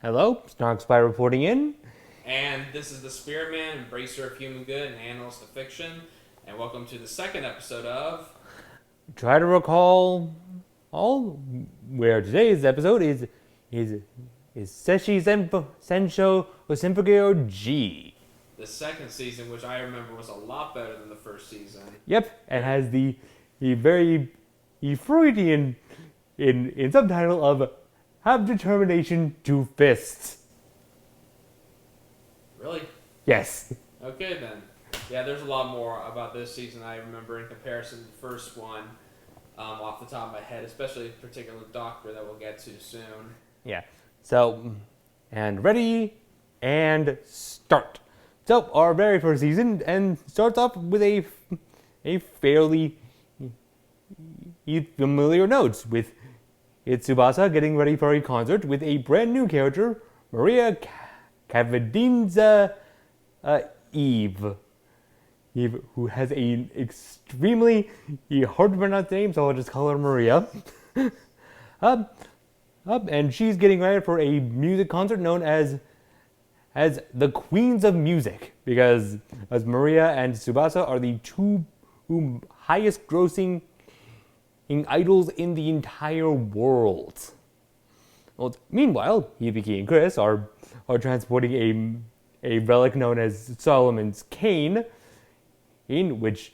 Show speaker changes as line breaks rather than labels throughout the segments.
Hello, Snark Spy reporting in.
And this is the Spirit Man, embracer of human good and analyst of fiction. And welcome to the second episode of...
Try to recall all where today's episode is Seshi Sensho SymphoGear G.
The second season, which I remember was a lot better than the first season.
Yep, and has the very Freudian in subtitle of Have Determination to Fists.
Really?
Yes.
Okay then. Yeah, there's a lot more about this season I remember in comparison to the first one, off the top of my head, especially a particular doctor that we'll get to soon.
Yeah. So, and ready, and start. So, our very first season and starts off with a fairly familiar note with Tsubasa getting ready for a concert with a brand new character, Maria Cavadinza Eve, who has an extremely hard to pronounce name, so I'll just call her Maria. And she's getting ready for a music concert known as the Queens of Music, because as Maria and Tsubasa are the two highest grossing idols in the entire world. Well, meanwhile, Hibiki and Chris are transporting a relic known as Solomon's Cane, in which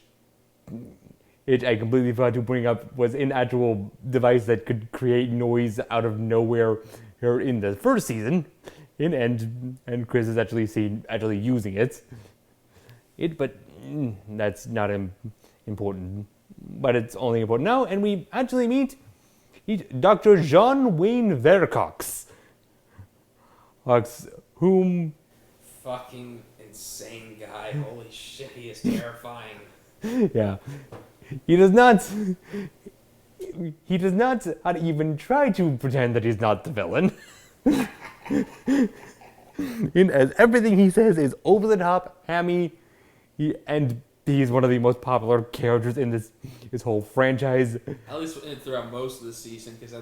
I completely forgot to bring up was an actual device that could create noise out of nowhere here in the first season, and Chris is actually using it. But that's not important. But it's only important now, and we actually meet Dr. Jean-Wayne Vercox, whom...
Fucking insane guy. Holy shit, he is terrifying.
Yeah. He does not even try to pretend that he's not the villain. As everything he says is over the top, hammy, and he's one of the most popular characters in this whole franchise.
At least throughout most of the season, because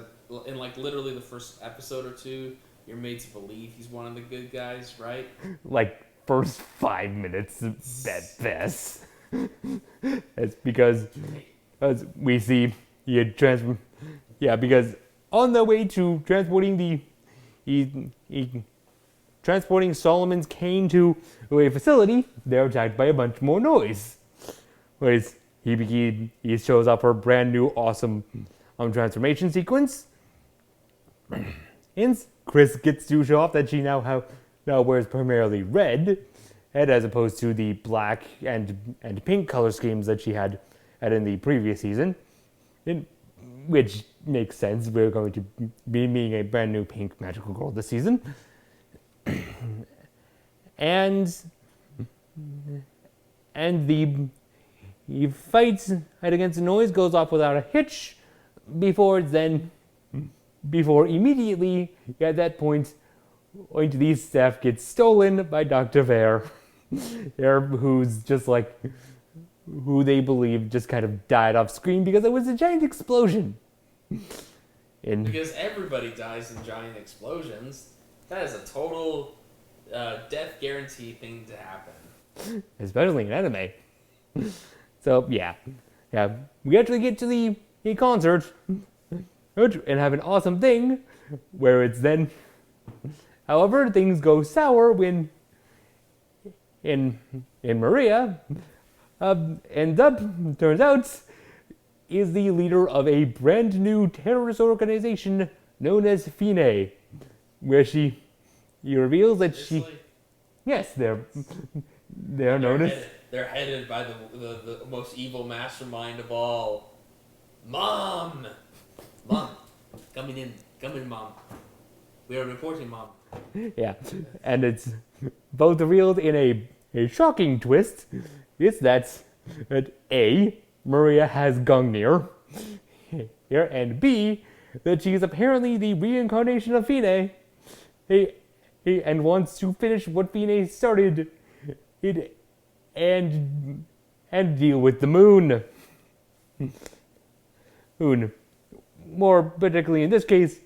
in like literally the first episode or two, you're made to believe he's one of the good guys, right?
Like first 5 minutes at best. It's because as we see because on the way to transporting transporting Solomon's Cane to a facility, they're attacked by a bunch more noise. Whereas he shows up her brand new awesome transformation sequence. And Chris gets to show off that she now wears primarily red, as opposed to the black and pink color schemes that she had in the previous season, which makes sense. We're going to be meeting a brand new pink magical girl this season. and the fight against the noise goes off without a hitch before immediately at that point the staff gets stolen by Dr. Vare, who's just like who they believe just kind of died off screen because it was a giant explosion.
Because everybody dies in giant explosions. That is a total death guarantee thing to happen.
Especially in anime. So, yeah. We actually get to the concert and have an awesome thing where it's then... However, things go sour when in Maria turns out, is the leader of a brand new terrorist organization known as Fine, where she reveals that they're known as...
They're headed by the most evil mastermind of all. Mom! Mom! Come in, Mom. We are reporting, Mom.
Yeah, and it's both revealed in a shocking twist. It's that A, Maria has Gungnir, and B, that she is apparently the reincarnation of Fine, and wants to finish what Fine started, and deal with the moon. More particularly in this case,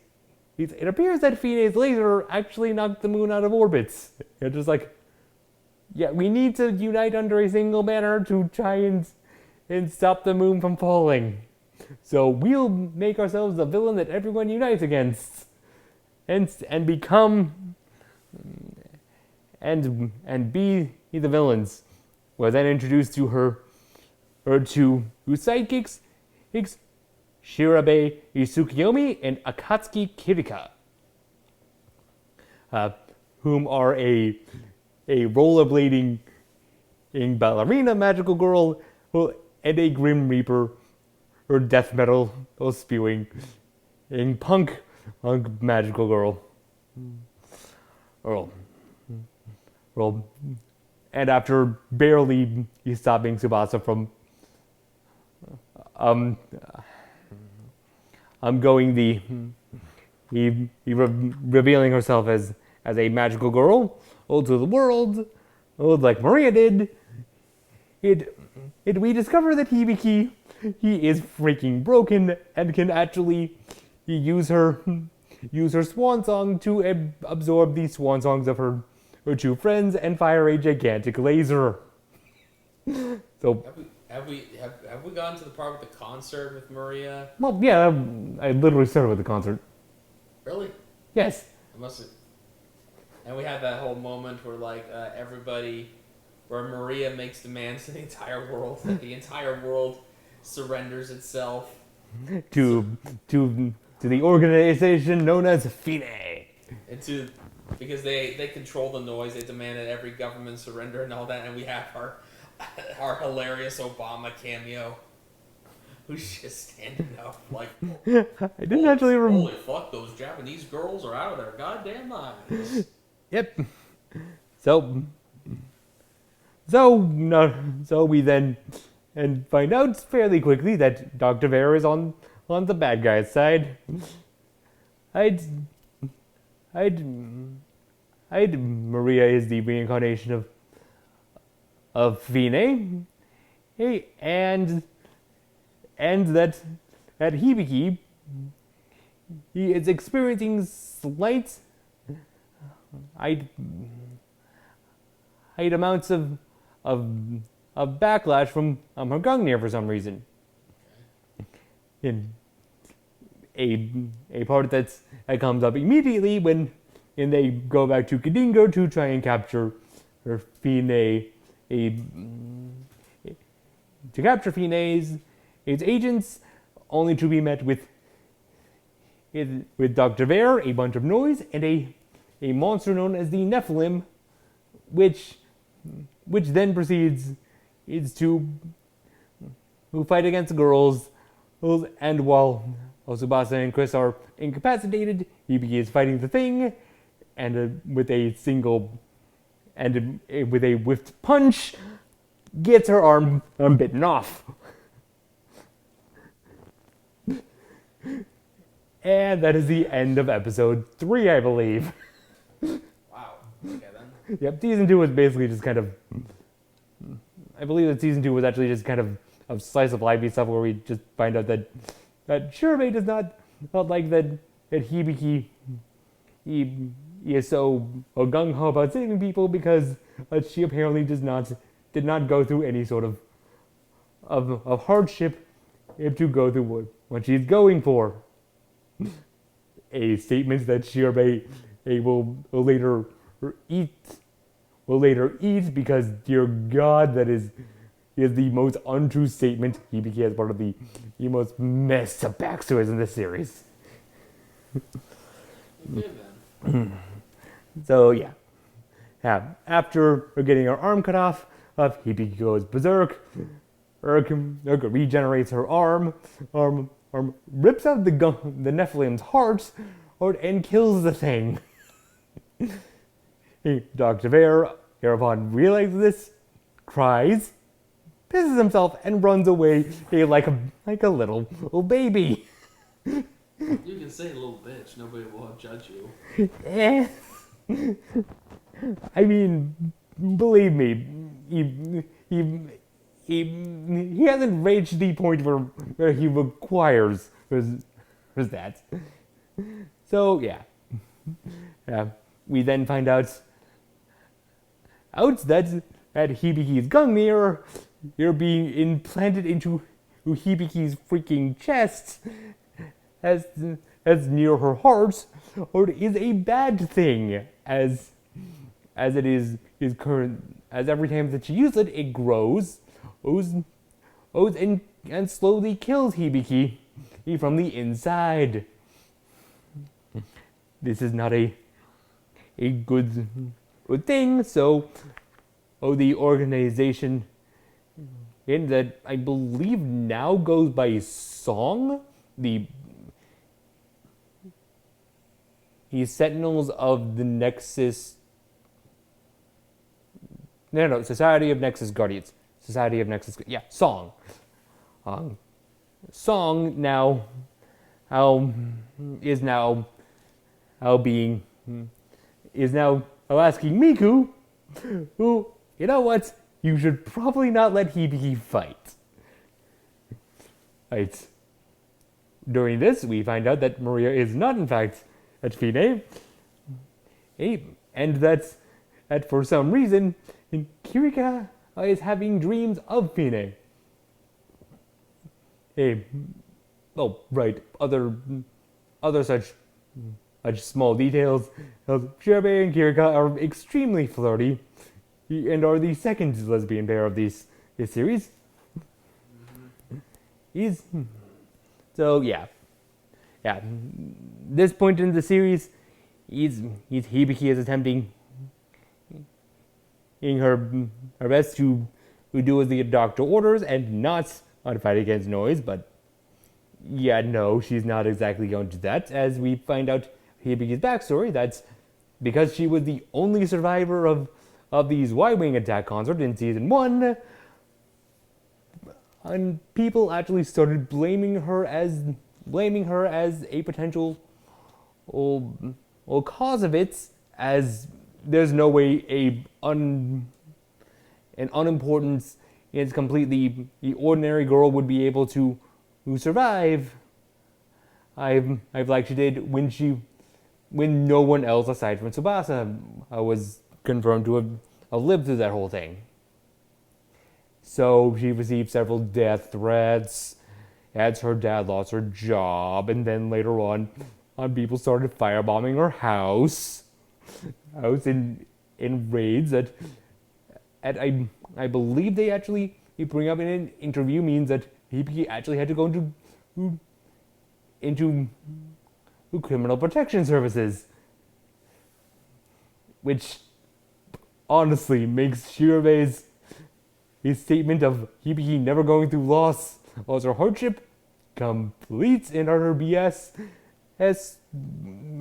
it appears that Fine's laser actually knocked the moon out of orbit. It's just like, yeah, we need to unite under a single banner to try and stop the moon from falling. So we'll make ourselves the villain that everyone unites against, and become and be the villains. We're then introduced to her two sidekicks, Shirabe Tsukiyomi and Akatsuki Kirika, whom are a rollerblading ballerina magical girl and a Grim Reaper or death metal spewing punk magical girl. And after barely stopping Tsubasa from revealing herself as a magical girl to the world, like Maria did, we discover that Hibiki, he is freaking broken and can actually use her swan song to absorb the swan songs of her two friends and fire a gigantic laser. So
have we gotten to the part with the concert with Maria?
Well, yeah, I literally started with the concert.
Really?
Yes.
I must have. And we had that whole moment where where Maria makes demands to the entire world, that the entire world surrenders itself
to the organization known as Fine.
Because they control the noise, they demand that every government surrender and all that, and we have our hilarious Obama cameo, who's just standing up like,
I didn't actually
holy fuck, those Japanese girls are out of their goddamn minds. Yep.
So we then find out fairly quickly that Dr. Vera is on the bad guy's side. Maria is the reincarnation of Fine, and that Hibiki, he is experiencing slight amounts of backlash from her Gungnir for some reason. In a part that comes up immediately when they go back to Kadingo to try and capture her Fine, to capture Fine's agents, only to be met with Dr. Ver, a bunch of noise, and a monster known as the Nephilim, which then proceeds to fight against the girls, and while Tsubasa and Chris are incapacitated, Hibiki is fighting the thing, and with a whiffed punch, gets her arm bitten off. And that is the end of episode 3, I believe.
Wow. Okay then.
Yep, season 2 was basically just kind of... I believe that season 2 was actually just kind of slice of life stuff where we just find out that Shirobei does not like that Hibiki he is so gung-ho about saving people because she apparently did not go through any sort of hardship to go through what she's going for. A statement that Shirobei will later eat because, dear God, that is the most untrue statement. Hibiki has one of the most messed up backstories in this series.
Okay then.
So yeah, after getting her arm cut off, Hibiki goes berserk. Regenerates her arm, rips out the Nephilim's heart, and kills the thing. Dr. Ver, hereupon realizes this, cries, pisses himself, and runs away like a little baby.
You can say little bitch, nobody will judge you.
I mean, believe me, he hasn't reached the point where he requires that. So yeah, we then find out that Hibiki's Gungnir are being implanted into Hibiki's freaking chest as near her heart, or is a bad thing as it is current, as every time that she uses it, it grows, and slowly kills Hibiki from the inside. This is not a good thing. So, the organization in that I believe now goes by Song, the Sentinels of the Nexus. No, Society of Nexus Guardians. Society of Nexus. Yeah, Song. Song now is now asking Miku, who, you know what, you should probably not let Hibiki fight. Right. During this, we find out that Maria is not in fact at Fine, and that for some reason, Kirika is having dreams of Fine. Right, other such small details. Shirabe and Kirika are extremely flirty, and are the second lesbian pair of this series. So yeah. This point in the series, Hibiki is attempting in her best to do as the doctor orders and not fight against noise, but yeah, no, she's not exactly going to do that. As we find out Hibiki's backstory, that's because she was the only survivor of these Y-Wing attack concert in season 1, and people actually started blaming her as a potential cause of it, as there's no way an unimportant and completely ordinary girl would be able to survive. I've like she did when no one else aside from Tsubasa was confirmed to have lived through that whole thing. So she received several death threats as her dad lost her job, and then later on people started firebombing her house in raids that I believe they actually bring up in an interview means that he actually had to go into criminal protection services, which honestly makes Shirabe's his statement of Hibiki never going through loss or hardship complete and utter BS,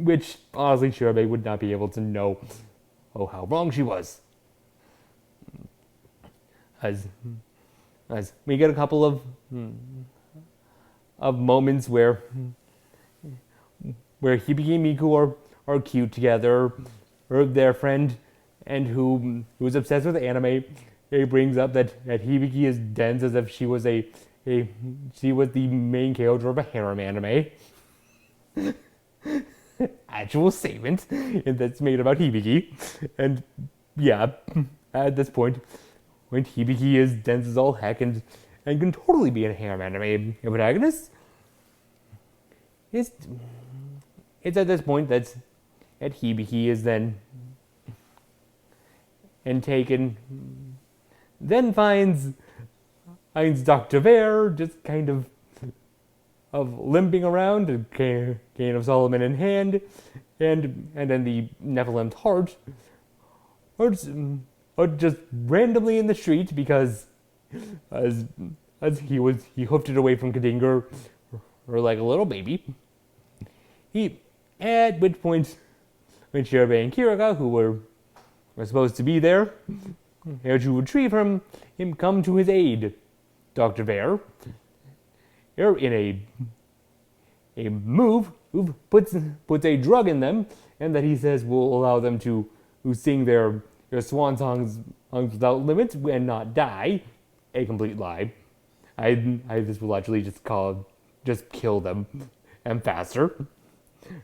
which honestly Shirabe would not be able to know how wrong she was. As we get a couple of moments where Hibiki and Miku are cute together, or their friend and who's obsessed with anime, it brings up that Hibiki is dense as if she was the main character of a harem anime. Actual statement that's made about Hibiki. And yeah, at this point, when Hibiki is dense as all heck and can totally be a harem anime protagonist, it's at this point that Hibiki is then then finds Dr. Vare just kind of limping around, a cane of Solomon in hand, and then the Nephilim's heart, or just randomly in the street because as he hoofed it away from Kadinger, or like a little baby. At which point, when Shirabe and Kirika, who were supposed to be there to retrieve him, come to his aid. Dr. Vare, in a move, puts a drug in them, and that he says will allow them to sing their swan songs without limits and not die. A complete lie. This will actually just kill them and faster.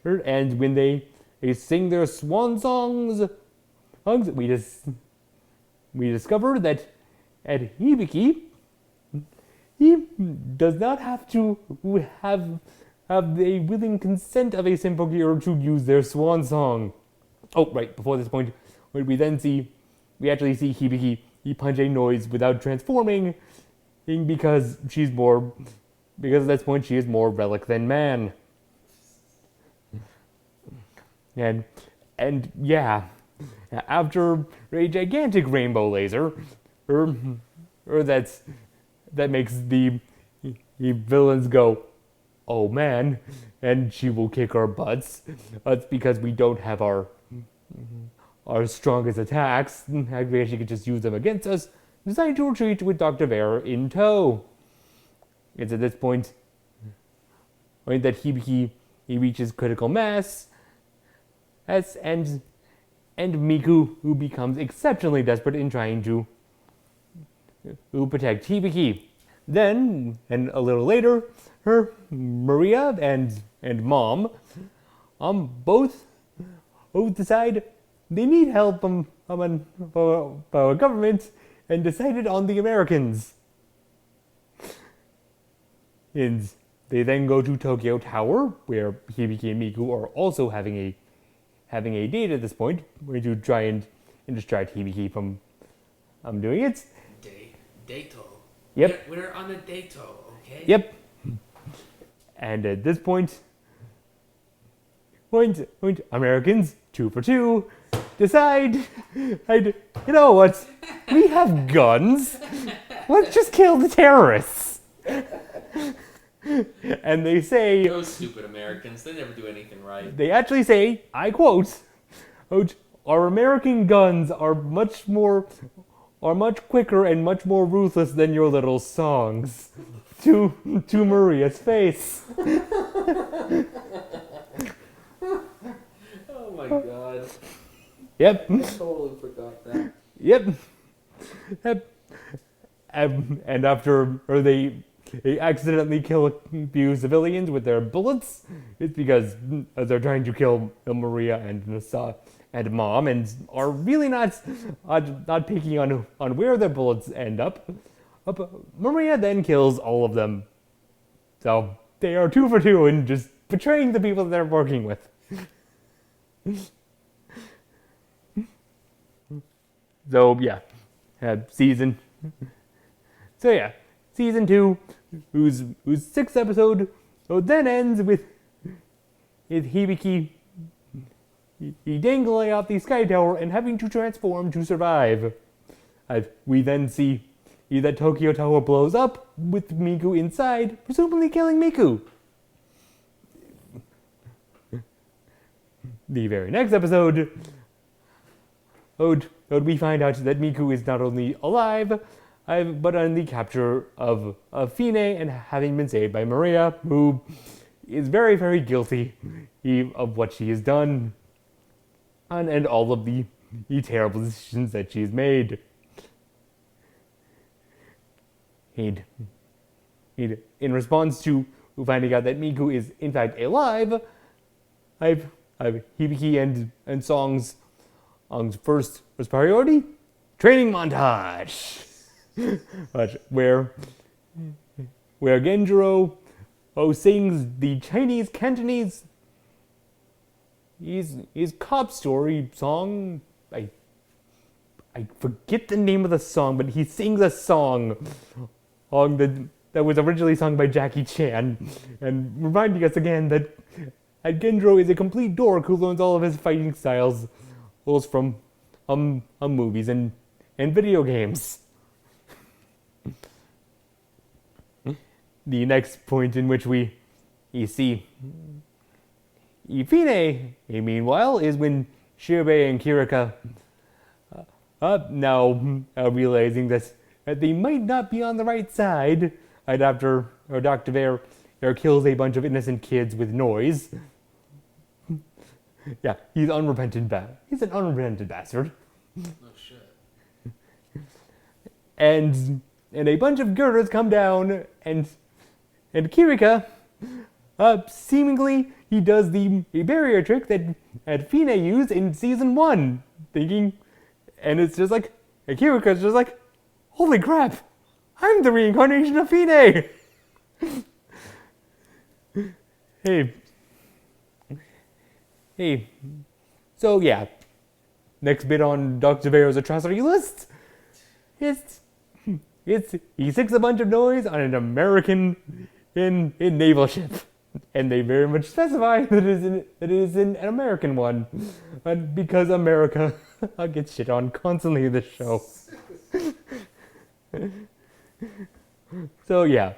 And when they sing their swan songs, we discover that at Hibiki, he does not have to have the willing consent of a SymphoGear to use their swan song. Oh, right, before this point, we actually see Hibiki punch a noise without transforming, because at this point she is more relic than man. And yeah, after a gigantic rainbow laser, that makes the villains go, oh man, and she will kick our butts. That's because we don't have our strongest attacks. Actually, she could just use them against us. Decided to retreat with Dr. Bear in tow. It's at this point that he reaches critical mass, and Miku, who becomes exceptionally desperate in trying to protect Hibiki. Then, and a little later, Maria and Mom, both decide they need help from our government, and decided on the Americans. And they then go to Tokyo Tower, where Hibiki and Miku are also having a date at this point, to try and distract Hibiki from doing it.
Dato.
Yep.
We're on a dato, okay?
Yep. And at this point, Americans, 2 for 2, decide, you know what, we have guns, let's just kill the terrorists. And they say...
Those stupid Americans, they never do anything right.
They actually say, I quote, our American guns are much quicker and much more ruthless than your little songs. To Maria's face.
Oh my god.
Yep.
I totally forgot that.
Yep. And after they accidentally kill a few civilians with their bullets, it's because they're trying to kill Maria and Mom, and are really not picking on where their bullets end up. Maria then kills all of them. So they are 2 for 2 in just betraying the people that they're working with. So yeah, season 2, whose 6th episode then ends with Hibiki dangling off the sky tower and having to transform to survive. We then see that Tokyo Tower blows up with Miku inside, presumably killing Miku. The very next episode, we find out that Miku is not only alive, but on the capture of Fine and having been saved by Maria, who is very, very guilty of what she has done and all of the terrible decisions that she's made. In response to finding out that Miku is in fact alive, Hibiki and Song's first priority, training montage. But where Genjiro sings the Chinese Cantonese his cop story song. I forget the name of the song, but he sings a song that was originally sung by Jackie Chan, and reminding us again that Genjiro is a complete dork who learns all of his fighting styles from movies and video games. The next point in which we see Ifine, meanwhile, is when Shirobei and Kirika, now realizing that they might not be on the right side, and after Dr. Bear kills a bunch of innocent kids with noise. Yeah, he's an unrepentant bastard.
No shit.
And a bunch of girders come down, and Kirika seemingly he does the barrier trick that Fine used in season 1, thinking, and it's just like, Kirika's just like, holy crap, I'm the reincarnation of Fine. Hey. So yeah, next bit on Dr. Vero's atrocity list. He sticks a bunch of noise on an American in naval ship, and they very much specify that it is an American one, and because America gets shit on constantly in this show. So yeah,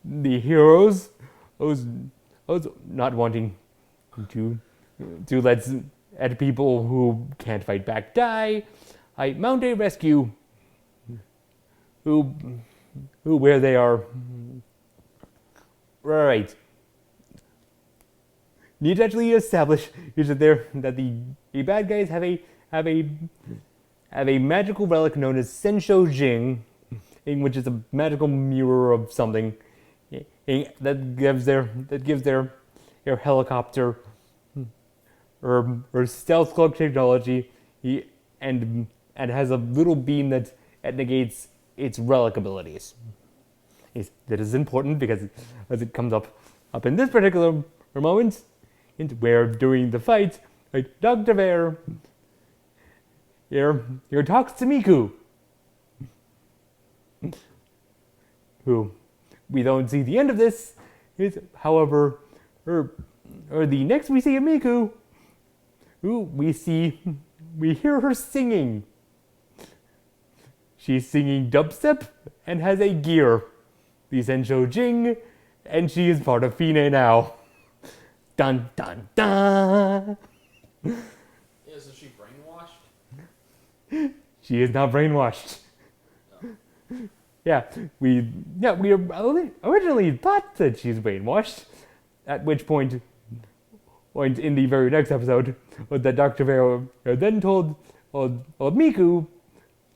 the heroes, those not wanting to let people who can't fight back die, I mount a rescue. Who where they are. Right. Need to actually establish is that the bad guys have a magical relic known as SymphoGear, which is a magical mirror of something that gives their helicopter or stealth cloak technology, and has a little beam that negates its relic abilities. That is important because as it comes up in this particular moment, where during the fight, like Dr. Vare here talks to Miku, who we don't see the end of this. However, the next we see of Miku, who we hear her singing. She's singing dubstep and has a gear, the SymphoGear, and she is part of Fine now. Dun dun dun!
Yeah, so she brainwashed?
She is not brainwashed.
No.
Yeah, we originally thought that she's brainwashed, at which point in the very next episode, that Dr. Vero then told Miku,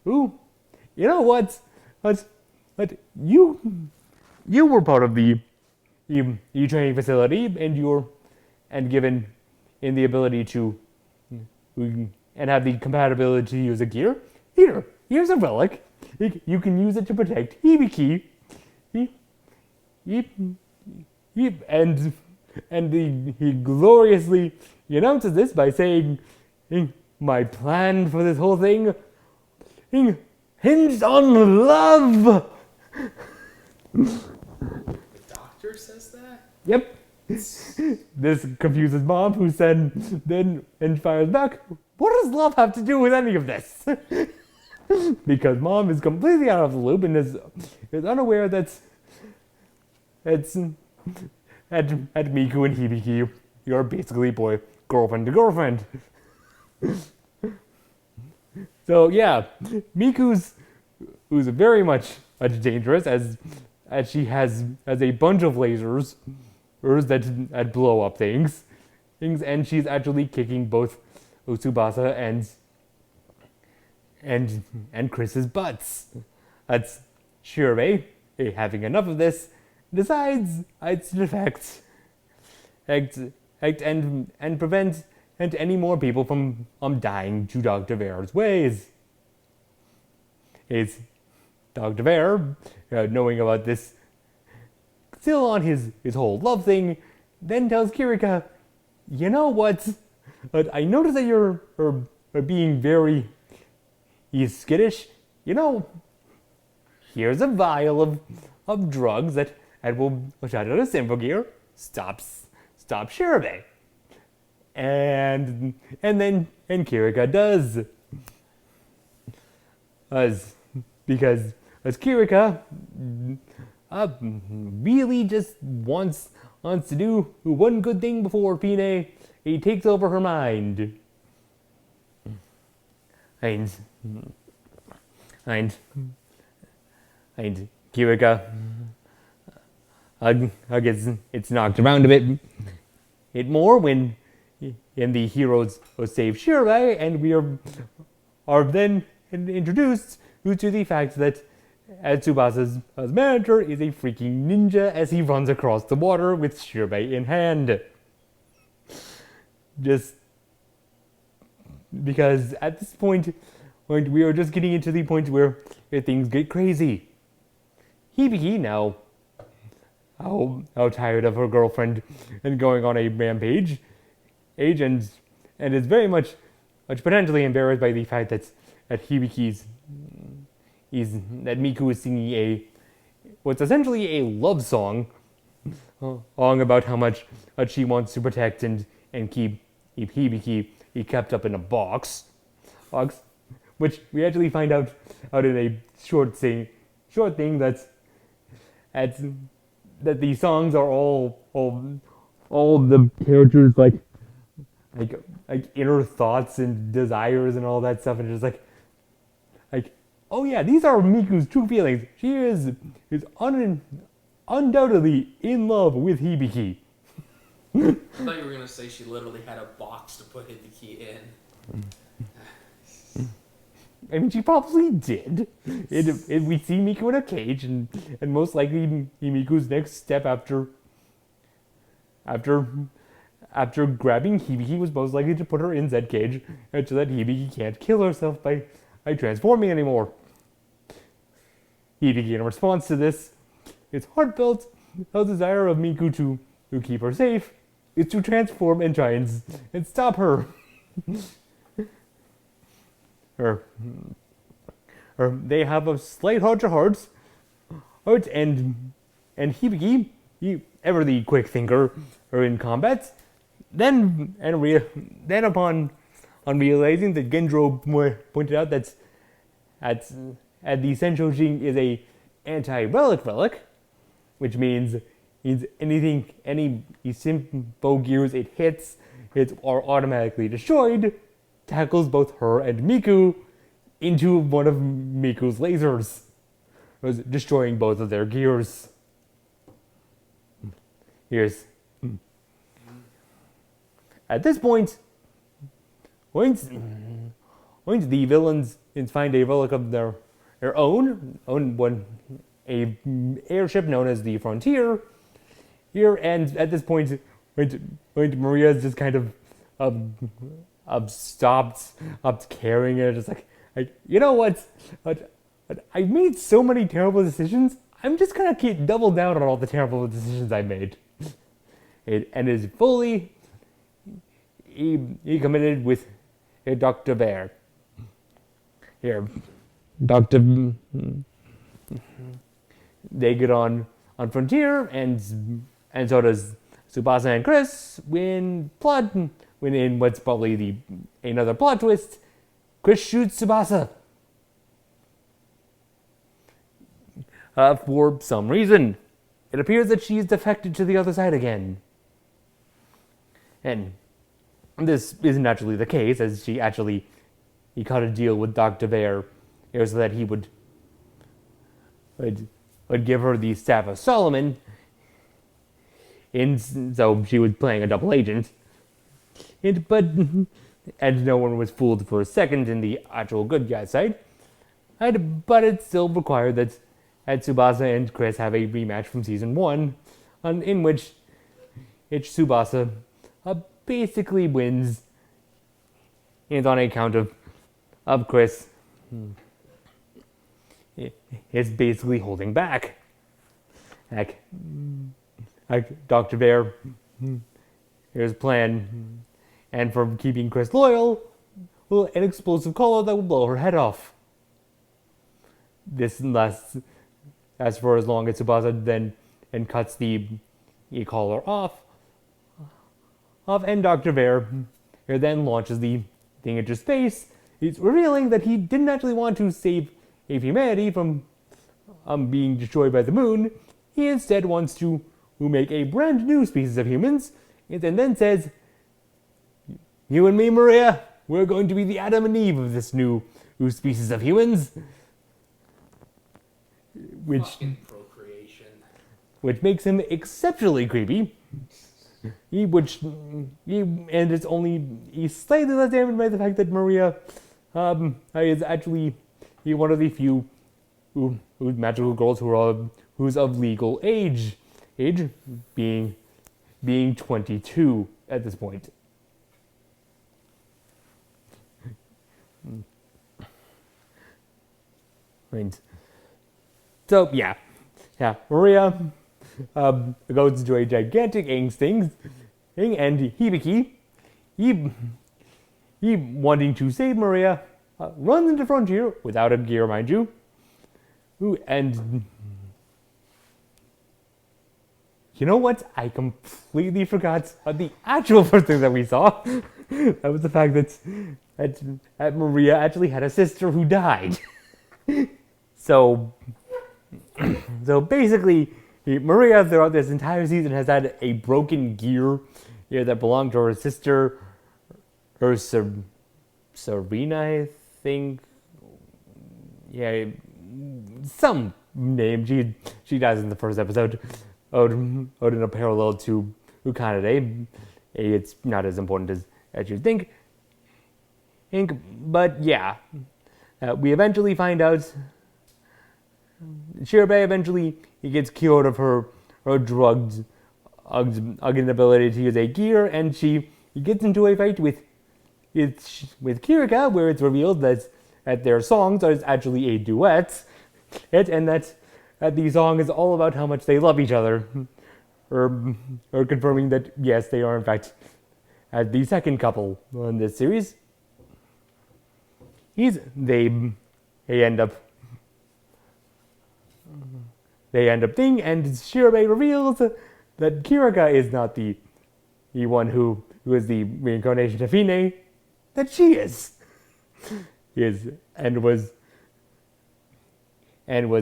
who, you know what? But you were part of the training facility, and given in the ability to and have the compatibility to use a gear. Here's a relic. You can use it to protect Hibiki. He gloriously announces this by saying, "My plan for this whole thing hinged on love."
The doctor says that?
Yep. This confuses Mom, who said then and fires back, "What does love have to do with any of this?" Because Mom is completely out of the loop and is unaware that at Miku and Hibiki, you're basically girlfriend to girlfriend. So yeah, who's very much dangerous as she has a bunch of lasers that blow up things, and she's actually kicking both Tsubasa and Chris's butts. That's Shirei, having enough of this, decides to defect and prevent any more people from dying to Dr. Vere's ways. It's Dr. Vere, knowing about this, still on his whole love thing, then tells Kirika, "You know what? I noticed that you're being very skittish. Here's a vial of drugs that will shout out a SymphoGear. Stop Shirobei." And Kirika does. Because Kirika really just wants to do one good thing before Fine takes over her mind. And Kirika it's knocked around a bit more when the heroes save Shirei, and we are then introduced to the fact that as Tsubasa's manager is a freaking ninja as he runs across the water with Shirobei in hand. Just because at this point, we are just getting into the point where things get crazy. Hibiki, now how tired of her girlfriend and going on a rampage, and is very much potentially embarrassed by the fact that Hibiki's that Miku is singing what's essentially a love song about how much she wants to protect and keep Hibiki kept up in a box, which we actually find out in a short thing that the songs are all the characters like inner thoughts and desires and all that stuff, and just like oh yeah, these are Miku's true feelings. She is undoubtedly in love with Hibiki.
I thought you were gonna say she literally had a box to put Hibiki in.
I mean, she probably did. We see Miku in a cage, and most likely Miku's next step after grabbing Hibiki was most likely to put her in that cage, so that Hibiki can't kill herself by transforming anymore. Hibiki, in response to this, its heartfelt desire of Miku to keep her safe, is to transform and try and stop her. They have a slight heart-to-heart, and Hibiki, ever the quick thinker, in combat, then upon realizing that Gendro pointed out that the SymphoGear is a anti-relic, which means any SymphoGears it hits are automatically destroyed, tackles both her and Miku into one of Miku's lasers, destroying both of their gears. At this point, once the villains find a relic of their own a airship known as the Frontier, and at this point, Maria's just kind of stopped caring, and just like you know what? I've made so many terrible decisions. I'm just gonna double down on all the terrible decisions I made. And is fully committed with Dr. Bear. Here, Dr. They get on Frontier, and so does Tsubasa and Chris. When in what's probably another plot twist, Chris shoots Tsubasa. For some reason, it appears that she's defected to the other side again. And this isn't actually the case, as he cut a deal with Dr. Bear so that he would give her the Staff of Solomon, and so she was playing a double agent. And no one was fooled for a second in the actual good guy side. But it still required that Tsubasa and Chris have a rematch from season 1, in which Tsubasa basically wins, and on account of Chris is basically holding back. Like Dr. Bear, here's a plan, and for keeping Chris loyal, an explosive collar that will blow her head off. This lasts as for as long as Tsubasa then cuts the collar off, and Dr. Bear then launches the thing into space. He's revealing that he didn't actually want to save humanity from being destroyed by the moon. He instead wants to make a brand new species of humans, and then says, "You and me, Maria, we're going to be the Adam and Eve of this new species of humans." Which makes him exceptionally creepy. He's slightly less damaged by the fact that Maria is actually one of the few magical girls who's of legal age, being 22 at this point. Right. So yeah, Maria goes into a gigantic angst thing, and Hibiki, he wanting to save Maria, runs into Frontier without a gear, mind you. And you know what? I completely forgot the actual first thing that we saw. That was the fact that Maria actually had a sister who died. So basically, Maria throughout this entire season has had a broken gear that belonged to her sister, Serena, I think. Yeah, some name. She dies in the first episode. In a parallel to Ukanade. It's not as important as you'd think. But yeah, we eventually find out Shirobei eventually he gets cured of her drugged inability to use a gear, and he gets into a fight with Kirika, where it's revealed that their songs are actually a duet, and that the song is all about how much they love each other, or confirming that yes, they are in fact the second couple in this series. They end up thing, and Shirobei reveals that Kirika is not the one who is the reincarnation of Fine, that she is and was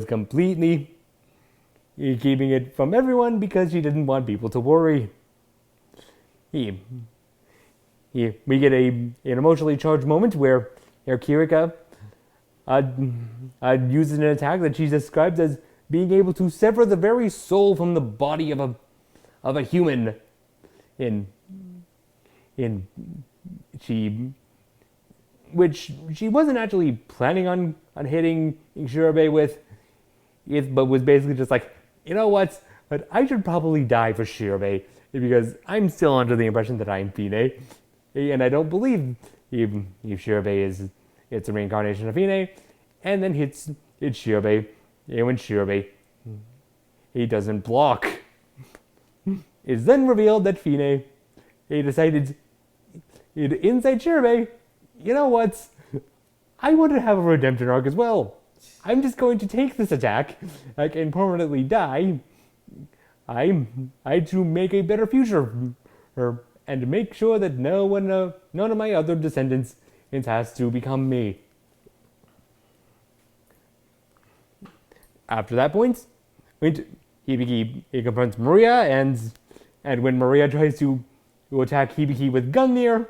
completely keeping it from everyone because she didn't want people to worry. We get an emotionally charged moment where Kirika uses an attack that she describes as being able to sever the very soul from the body of a human. Which she wasn't actually planning on hitting Shirobei with, but was basically just like, you know what? But I should probably die for Shirobei because I'm still under the impression that I'm Fine, and I don't believe if Shirobei it's a reincarnation of Fine, and then hits Shirobei, and when Shirobei he doesn't block, it's then revealed that Fine decided inside Shirobei, you know what? I want to have a redemption arc as well. I'm just going to take this attack, and permanently die. I to make a better future, and make sure that none of my other descendants has to become me. After that point, he confronts Maria, and when Maria tries to attack Hibiki with Gungnir,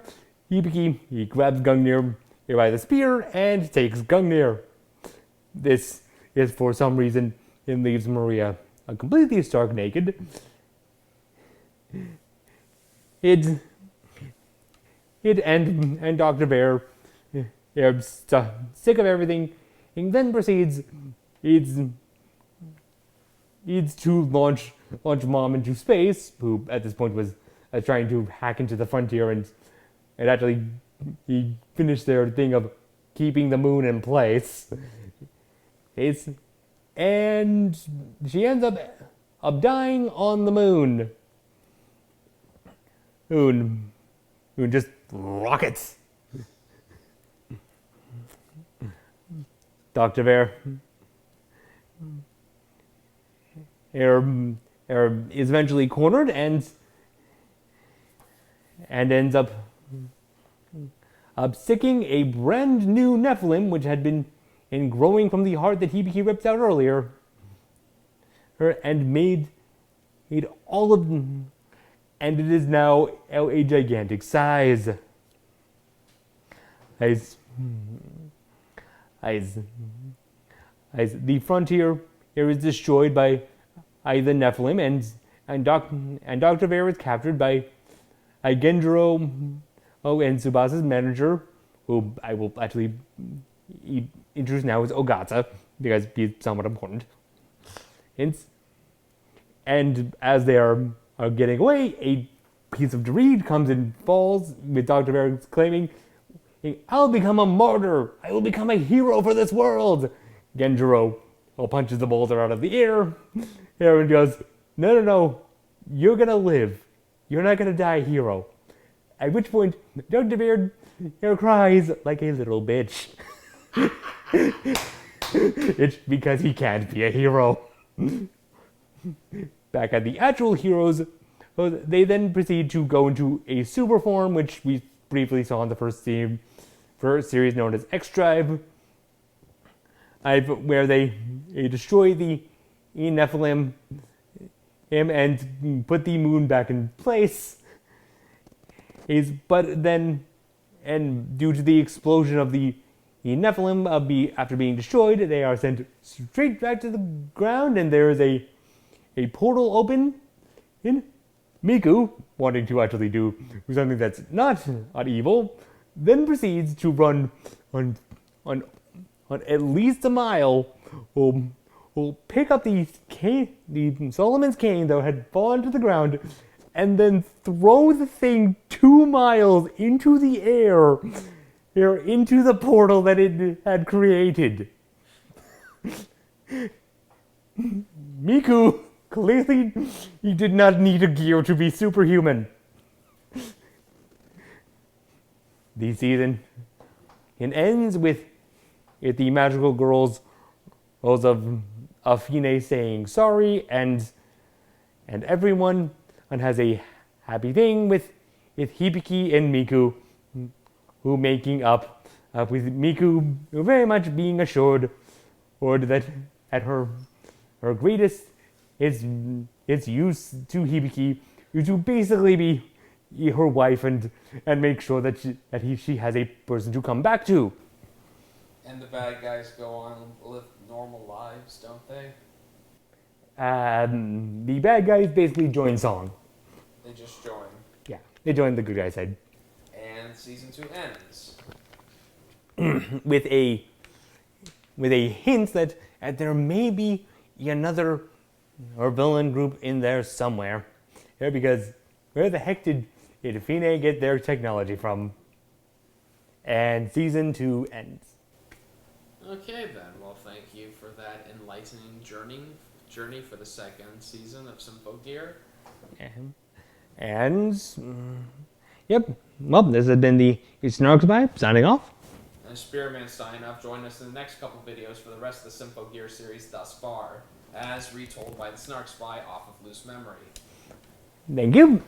he grabs Gungnir by the spear and takes Gungnir. This is for some reason it leaves Maria completely stark naked. And Dr. Bear, sick of everything, and then proceeds to launch Mom into space, who at this point was trying to hack into the frontier and actually he finished their thing of keeping the moon in place. And she ends up dying on the moon. Moon just rockets. Dr. Bear is eventually cornered and ends up sticking a brand new Nephilim, which had been growing from the heart that Hibiki ripped out earlier, and made all of them, and it is now a gigantic size. As the frontier is destroyed by the Nephilim, and Dr. Bear is captured by Genjiro and Tsubasa's manager, who I will actually introduce now as Ogata, because he's somewhat important. And as they are getting away, a piece of debris comes and falls, with Dr. Bear claiming, "I'll become a martyr! I will become a hero for this world!" Genjiro punches the boulder out of the air. Aaron goes, No, you're gonna live. You're not gonna die, hero." At which point, Dr. Beard cries like a little bitch. It's because he can't be a hero. Back at the actual heroes, they then proceed to go into a super form, which we briefly saw in the first series known as X-Drive, where they destroy the Nephilim and put the moon back in place. But then, and due to the explosion of the Nephilim, after being destroyed, they are sent straight back to the ground, and there is a portal open. In Miku, wanting to actually do something that's not evil, then proceeds to run on at least a mile. Will pick up the Solomon's cane that had fallen to the ground, and then throw the thing 2 miles into the air, into the portal that it had created. Miku, clearly, he did not need a gear to be superhuman. The season ends with the magical girls of Fine saying sorry, and everyone has a happy thing with Hibiki and Miku, who making up with Miku very much being assured that at her greatest its use to Hibiki is to basically be her wife and make sure that she has a person to come back to.
And the bad guys go on and live normal lives, don't they?
The bad guys basically join Song.
They just join.
Yeah, they join the good guys' side.
And season 2 ends.
with a hint that there may be another villain group in there somewhere. Yeah, because where the heck did Fine get their technology from? And season 2 ends.
Okay then, well thank you for that enlightening journey for the second season of SymphoGear.
And yep, well, this has been the Snark Spy signing off.
And Spearman signing off. Join us in the next couple videos for the rest of the SymphoGear series thus far, as retold by the Snark Spy off of Loose Memory.
Thank you.